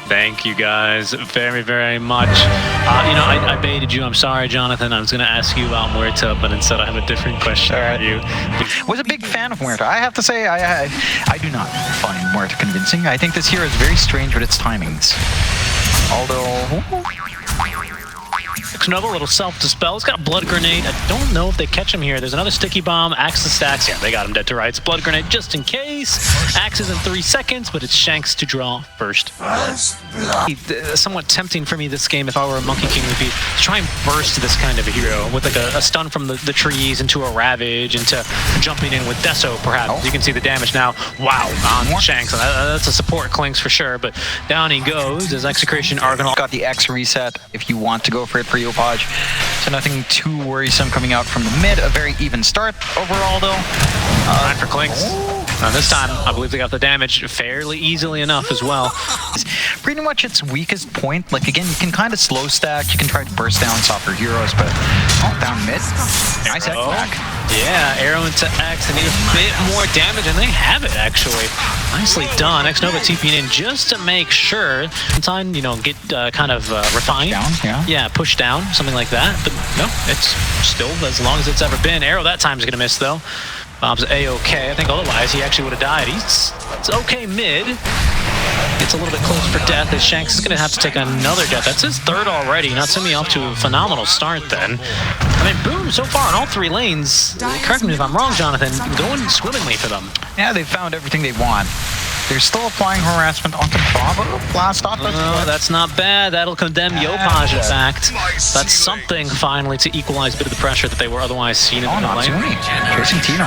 Thank you guys very, very much. I baited you. I'm sorry, Jonathan. I was going to ask you about Muerta, but instead I have a different question for you. Was a big fan of Muerta. I have to say, I do not find Muerta convincing. I think this hero is very strange with its timings. Although... Nova, a little self-dispel. He's got a blood grenade. I don't know if they catch him here. There's another sticky bomb. Axe the stacks. Yeah, they got him dead to rights. Blood grenade just in case. Axe is in 3 seconds, but it's Shanks to draw first. Somewhat tempting for me this game, if I were a Monkey King, would be to try and burst this kind of a hero with like a stun from the trees into a Ravage, into jumping in with Deso, perhaps. You can see the damage now. Wow, on Shanks. That's a support clinks for sure, but down he goes as Execration Argonaut. Got the X reset if you want to go for it for Yopaj. So nothing too worrisome coming out from the mid. A very even start overall, though. 9 for clinks. This time, I believe they got the damage fairly easily enough as well. Pretty much its weakest point. Like, again, you can kind of slow stack. You can try to burst down softer heroes, but down mid. Nice X back. Yeah, arrow into X. They need a bit more damage, and they have it, actually. Nicely done. X-Nova TPing in just to make sure. Sometimes, you know, get kind of refined. Down, yeah. Yeah, push down, something like that. But no, it's still as long as it's ever been. Arrow that time is going to miss, though. Bob's A-okay. I think otherwise he actually would have died. It's okay mid. It's a little bit close for death as Shanks is going to have to take another death. That's his 3rd already. Natsumi off to a phenomenal start then. I mean, boom, so far in all 3 lanes. Correct me if I'm wrong, Jonathan. Going swimmingly for them. Yeah, they found everything they want. They're still applying harassment onto Bob. Blast off. That's not bad. That'll condemn Yopaj, in fact. That's something, finally, to equalize a bit of the pressure that they were otherwise seen in the lane. Chasing Tino.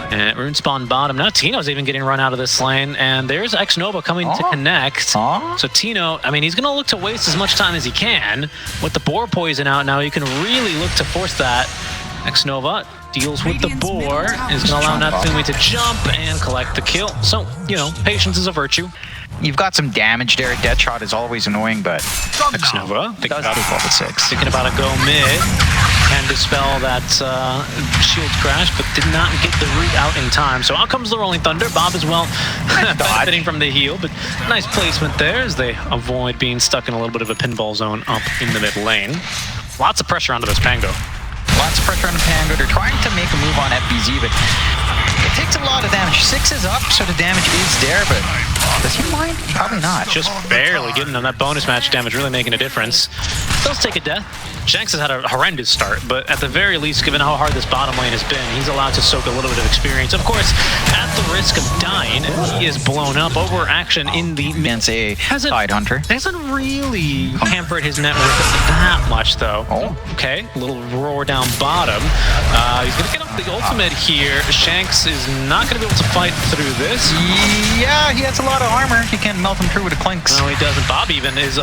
And Rune spawn bottom. Now Tino's even getting run out of this lane, and there's X-Nova coming to connect. So Tino, I mean, he's going to look to waste as much time as he can. With the boar poison out now, you can really look to force that. X-Nova deals with the boar, is going to allow Natsumi to jump and collect the kill. So, you know, patience is a virtue. You've got some damage there. Deadshot is always annoying, but X-Nova thinking about a go mid. Can dispel that shield crash, but did not get the root out in time. So out comes the Rolling Thunder. Bob as well benefiting from the heal, but nice placement there as they avoid being stuck in a little bit of a pinball zone up in the mid lane. Lots of pressure onto this Pango. Lots of pressure on the Pango. They're trying to make a move on FBZ, but it takes a lot of damage. 6 is up, so the damage is there, but does he mind? Probably not. Just barely getting on that bonus match damage, really making a difference. Does take a death. Shanks has had a horrendous start, but at the very least, given how hard this bottom lane has been, he's allowed to soak a little bit of experience. Of course, at the risk of dying, he is blown up over action in the against a side hunter. Hasn't really hampered his net worth that much, though. Okay, a little roar down bottom. He's going to get up the ultimate here. Shanks is not going to be able to fight through this. Yeah, he has a lot of armor. He can't melt him through with the clinks. No, he doesn't. Bob even is,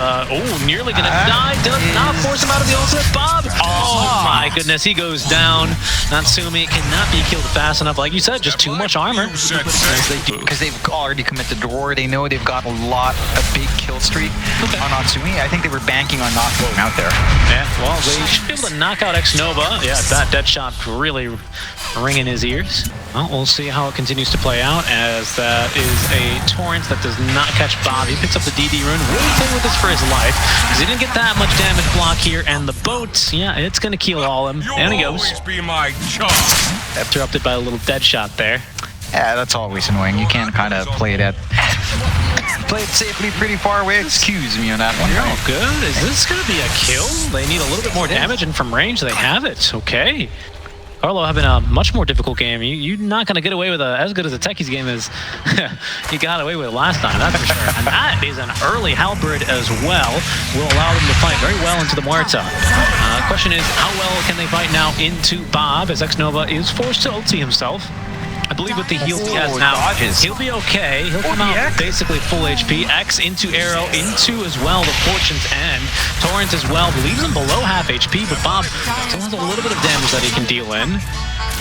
nearly going to die. Does not force him out of the ultimate. Bob! Oh my goodness, he goes down. Natsumi cannot be killed fast enough. Like you said, just too much armor. Because they've already committed the war. They know they've got a big kill streak on Natsumi. I think they were banking on not going out there. Yeah, well, they should be able to knock out X-Nova. Yeah, that Deadshot really ringing his ears. Well, we'll see how it continues to play out, as that is a Torrent that does not catch Bob. He picks up the DD rune, really playing with this for his life, because he didn't get that much damage block here, and the boat, yeah, it's going to kill all him. And he goes. Interrupted by a little Deadshot there. Yeah, that's always annoying. You can't kind of play it safely pretty far away. Excuse me on that one. Oh, good. Is this going to be a kill? They need a little bit more damage, and from range, they have it. Okay. Carlo having a much more difficult game. You're not going to get away with as good as a Techies game as you got away with last time, that's for sure. And that is an early halberd as well. Will allow them to fight very well into the Muerta. Question is, how well can they fight now into Bob, as X-Nova is forced to ulti himself. I believe with the heals he has now, he'll be okay. He'll come out basically full HP. X into arrow, into as well the Fortune's End. Torrent as well, leaves him below half HP, but Bob still has a little bit of damage that he can deal in.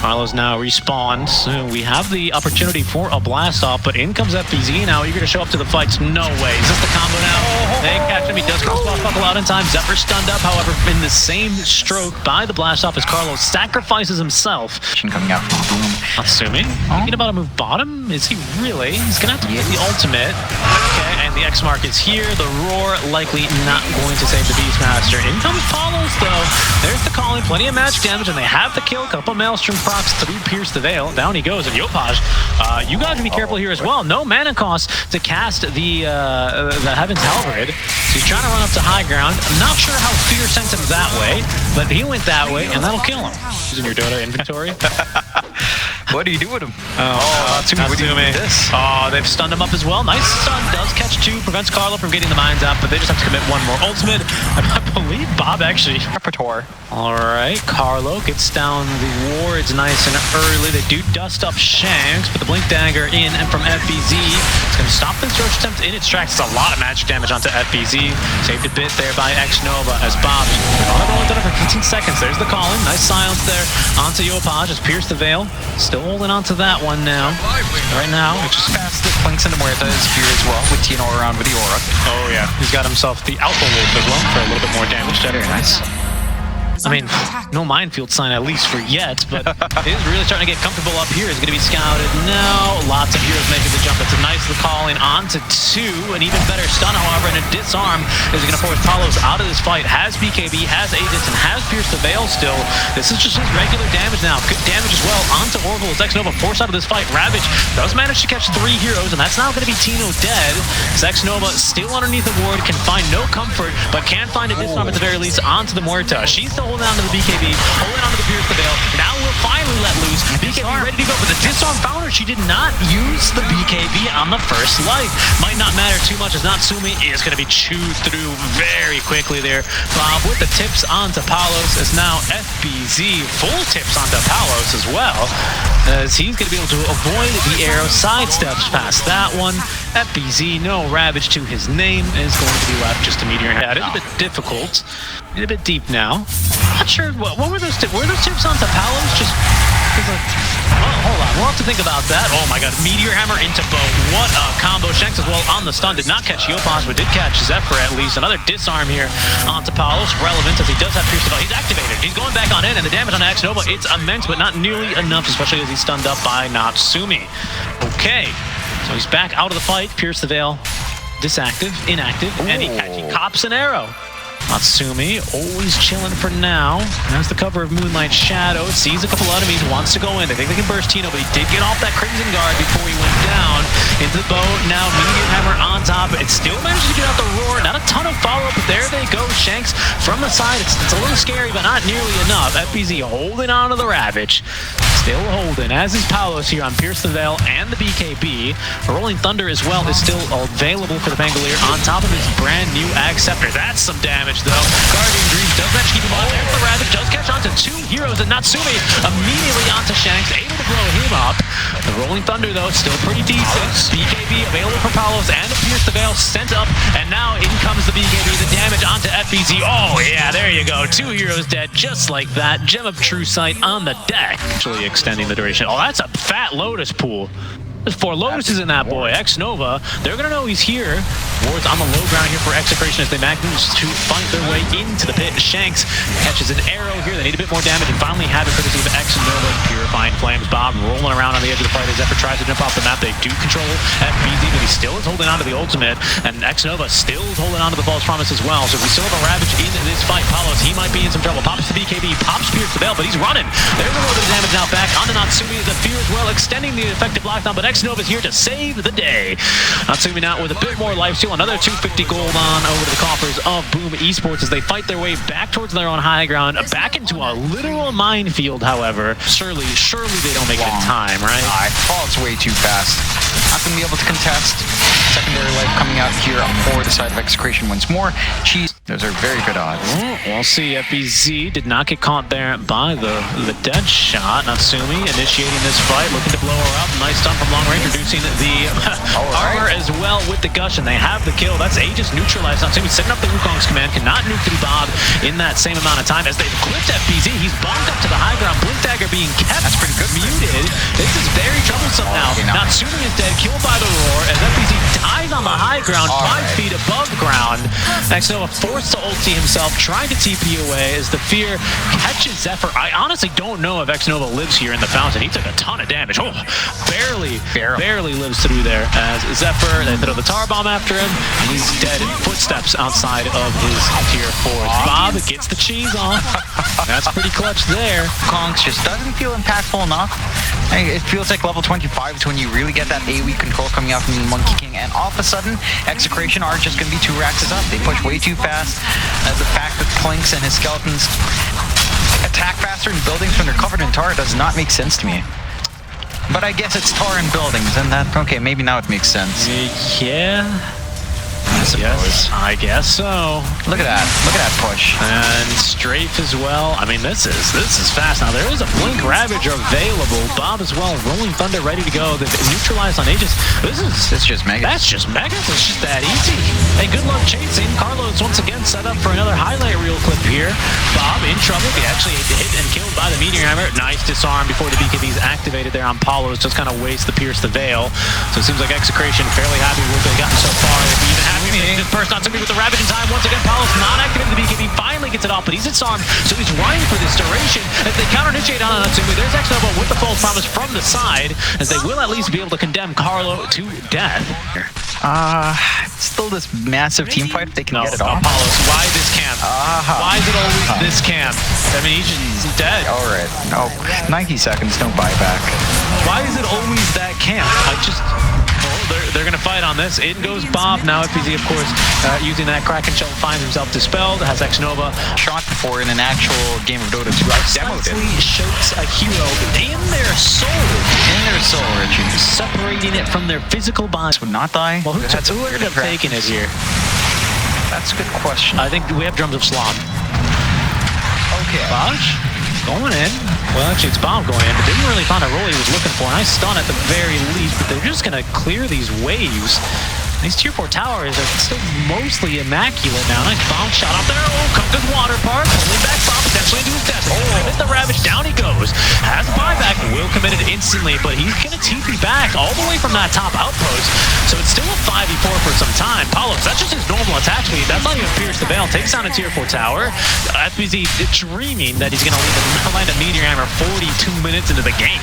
Carlos now respawns. We have the opportunity for a blast off, but in comes FBZ now, eager to show up to the fights. No way. Is this the combo now? They catch him. He does crosswalk buckle out in time. Zephyr stunned up, however, in the same stroke by the blast off as Carlos sacrifices himself. Coming out from Boom. Assuming. Thinking about a move bottom? Is he really? He's gonna have to get the ultimate. Okay, and the X mark is here. The roar likely not going to save the Beastmaster. In comes Paulos though. There's the calling. Plenty of magic damage, and they have the kill. Couple Maelstrom procs through Pierce the Veil. Down he goes, and Yopaj, you got to be careful here as well. No mana cost to cast the Heaven's Halberd. So he's trying to run up to high ground. I'm not sure how Fear sent him that way, but he went that way, and that'll kill him. Using your Dota inventory. What do you do with him? Natsumi, what do you do with this? Oh, they've stunned him up as well. Nice stun, does catch 2, prevents Carlo from getting the mines out, but they just have to commit one more ultimate. I believe Bob actually... Repertoire. Alright, Carlo gets down the wards nice and early. They do dust up Shanks, but the Blink Dagger in and from FBZ. It's going to stop the search attempt in its tracks. It's a lot of magic damage onto FBZ. Saved a bit there by X-Nova as Bob only done it for 15 seconds. There's the calling. Nice silence there onto Yopaj as Pierce the Veil. Still holding on to that one now. Right now, it just passed the Blinks into Muerta's Fear as well with Tino around with the Aura. Oh yeah, he's got himself the Alpha Wolf as well for a little bit more damage. Very nice. I mean, no minefield sign at least for yet, but it is really starting to get comfortable up here. It's going to be scouted now. Lots of heroes making the jump. It's a nice calling onto 2. An even better stun, however, and a disarm is going to force Palos out of this fight. Has BKB, has Aegis, and has Pierce the Veil still. This is just his regular damage now. Good damage as well onto Orville as X-Nova forced out of this fight. Ravage does manage to catch 3 heroes, and that's now going to be Tino dead. X-Nova still underneath the ward, can find no comfort, but can find a disarm at the very least onto the Muerta. She's still holding on to the BKB, holding on to the Pierce the Veil. Now we'll finally let loose. BKB ready to go, but the disarm found her. She did not use the BKB on the first life. Might not matter too much as Natsumi is going to be chewed through very quickly there. Bob with the tips onto Palos as now FBZ full tips onto Palos as well, as he's going to be able to avoid the arrow, sidesteps past that one. FBZ, no Ravage to his name, is going to be left just a meteor. That is a bit difficult. A bit deep now. Not sure what were those tips? Were those tips onto Palos? Just well, hold on. We'll have to think about that. Oh my god, Meteor Hammer into Bow. What a combo. Shanks as well on the stun. Did not catch Yopaj, but did catch Zephyr at least. Another disarm here onto Palos. Relevant as he does have Pierce the Veil. He's activated. He's going back on in, and the damage on X-Nova, it's immense, but not nearly enough, especially as he's stunned up by Natsumi. Okay, so he's back out of the fight. Pierce the Veil, disactive, inactive, and he cops an arrow. Natsumi, always chilling for now. Has the cover of Moonlight Shadow. Sees a couple enemies, wants to go in. They think they can burst Tino, but he did get off that Crimson Guard before he went down into the boat. Now Meteor Hammer on top. It still manages to get out the roar. Not a ton of follow-up, but there they go. Shanks from the side. It's a little scary, but not nearly enough. FBZ holding on to the Ravage. Still holding, as is Palos here on Pierce the Veil and the BKB. Rolling Thunder as well is still available for the Pangolier on top of his brand new Scepter. That's some damage though. Guardian Dreams does manage to keep him on there. The Ravage does catch onto 2 heroes, and Natsumi immediately onto Shanks, able to blow him up. The Rolling Thunder though, still pretty decent. BKB available for Palos and the Pierce the Veil sent up, and now in comes the BKB, the damage onto FBZ. Oh yeah, there you go. 2 heroes dead, just like that. Gem of True Sight on the deck. Actually extending the duration. Oh, that's a fat Lotus pool. There's 4 Lotuses in that boy. X-Nova, they're going to know he's here. Wards on the low ground here for Execration as they manage to find their way into the pit. Shanks catches an arrow here. They need a bit more damage and finally have it courtesy of X-Nova. Purifying Flames. Bob rolling around on the edge of the fight as Zephyr tries to jump off the map. They do control FBZ, but he still is holding on to the ultimate. And X-Nova still is holding on to the False Promise as well. So we still have a Ravage in this fight. Palos, he might be in some trouble. Pops the BKB, pops Pierce the Veil, but he's running. There's a little bit of damage now back onto Natsumi. The Fear as well, extending the effective lockdown, but X-Nova's here to save the day. Natsumi now with a bit more lifesteal. Another 250 gold on over to the coffers of Boom Esports as they fight their way back towards their own high ground. Back into a literal minefield, however. Surely they don't make it in time, right? Oh, it's way too fast. Not going to be able to contest. Secondary life coming out here for the side of Execration once more. Jeez, those are very good odds. We'll see. FBZ did not get caught there by the dead shot. Natsumi initiating this fight, looking to blow her up. Nice stun from long range, reducing the armor as well with the gush, and they have the kill. That's Aegis neutralized. Natsumi setting up the Wukong's command, cannot nuke through Bob in that same amount of time as they've clipped FBZ. He's bombed up to the high ground. Blink Dagger being kept. That's pretty good. Muted. This is very troublesome now. Natsumi is dead, killed by the roar as FBZ dies on the high ground, 5 feet above ground. X-Nova forced to ulti himself, trying to TP away as the Fear catches Zephyr. I honestly don't know if X-Nova lives here in the fountain. He took a ton of damage. Oh, barely lives through there as Zephyr, they throw the tar bomb after him, and he's dead in footsteps outside of his tier 4. Bob but gets the cheese on. That's pretty clutch there. Kongs just doesn't feel impactful enough. It feels like level 25 is when you really get that AoE control coming out from Monkey King, and all of a sudden, Execration are just going to be 2 racks up. They push way too fast. The fact that Plinks and his skeletons attack faster in buildings when they're covered in tar does not make sense to me. But I guess it's tar in buildings, and that, okay, maybe now it makes sense. Yeah. I guess so. Look at that. Look at that push. And strafe as well. I mean, this is fast. Now, there is a Blink Ravager available. Bob as well. Rolling Thunder ready to go. They've neutralized on Aegis. This is just mega. That's just mega. It's just that easy. Hey, good luck chasing. Carlos once again set up for another highlight reel clip here. Bob in trouble. He actually hit and killed by the Meteor Hammer. Nice disarm before the BKB is activated there on Paulos. Just kind of waste the Pierce the Veil. So it seems like Execration fairly happy with what they've gotten so far. If even happy this burst on somebody with the Ravage in time. Once again, Paulos not activating the BKB. Finally gets it off, but he's disarmed. So he's running for this duration. As they counter-initiate on Natsumi, there's Exnova with the false promise from the side, as they will at least be able to condemn Carlo to death. Still this massive team fight if they can get it off. Paulos, why this camp? Why is it always this camp? I mean, he's dead. All right. No, 90 seconds, no buyback. Why is it always that camp? They're going to fight on this. In goes Bob. Now FPZ, of course, using that Kraken shell, finds himself dispelled. Has Exnova shot before in an actual game of Dota 2. I've demoed it. Shoots a hero in their soul. In their soul, Richie. Separating it from their physical body. Would not die. Well, who would have taken it here? That's a good question. I think we have Drums of Slom. Okay. Bosch going in. Well, actually, it's Bob going in, but didn't really find a role he was looking for. Nice stun at the very least, but they're just going to clear these waves. These tier 4 towers are still mostly immaculate now. Nice bounce shot up there. Oh, Kunka's water park. Pulling back Bob potentially into his death. Oh, hit the Ravage. Down he goes. Has a buyback. Will commit it instantly, but he's going to TP back all the way from that top outpost. So it's still a 5v4 for some time. Paulos, that's just his normal attack speed. That's not even Pierce the Veil. Takes down a tier 4 tower. FBZ dreaming that he's going to land a Meteor Hammer 42 minutes into the game.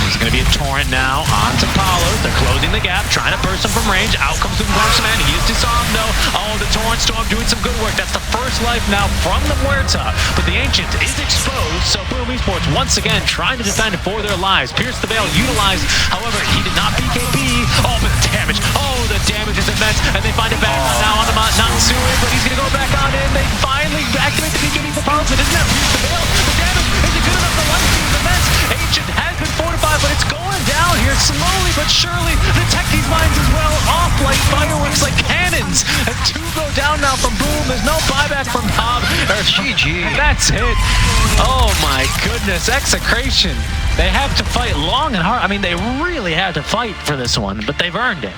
There's going to be a Torrent now onto Paulos. They're closing the gap, trying to burst him from range. Out comes the Marksman. He is disarmed, though. Oh, the Torrent Storm doing some good work. That's the first life now from the Muerta. But the Ancient is exposed, so Boom Esports once again trying to defend it for their lives. Pierce the Veil utilized, however, he did not BKB. Oh, but the damage. Oh, the damage is immense. And they find it back now on the Natsumi, but he's going to go back on in. They finally activate the BKB for Paulos. But isn't that Pierce the Veil? The damage isn't good enough. The life is immense. Ancient has been fortified, but it's going down here slowly but surely. The Techies mines as well, off like fireworks, like cannons. And 2 go down now from Boom. There's no buyback from Bob. GG. That's it. Oh my goodness, Execration. They have to fight long and hard. I mean, they really had to fight for this one, but they've earned it.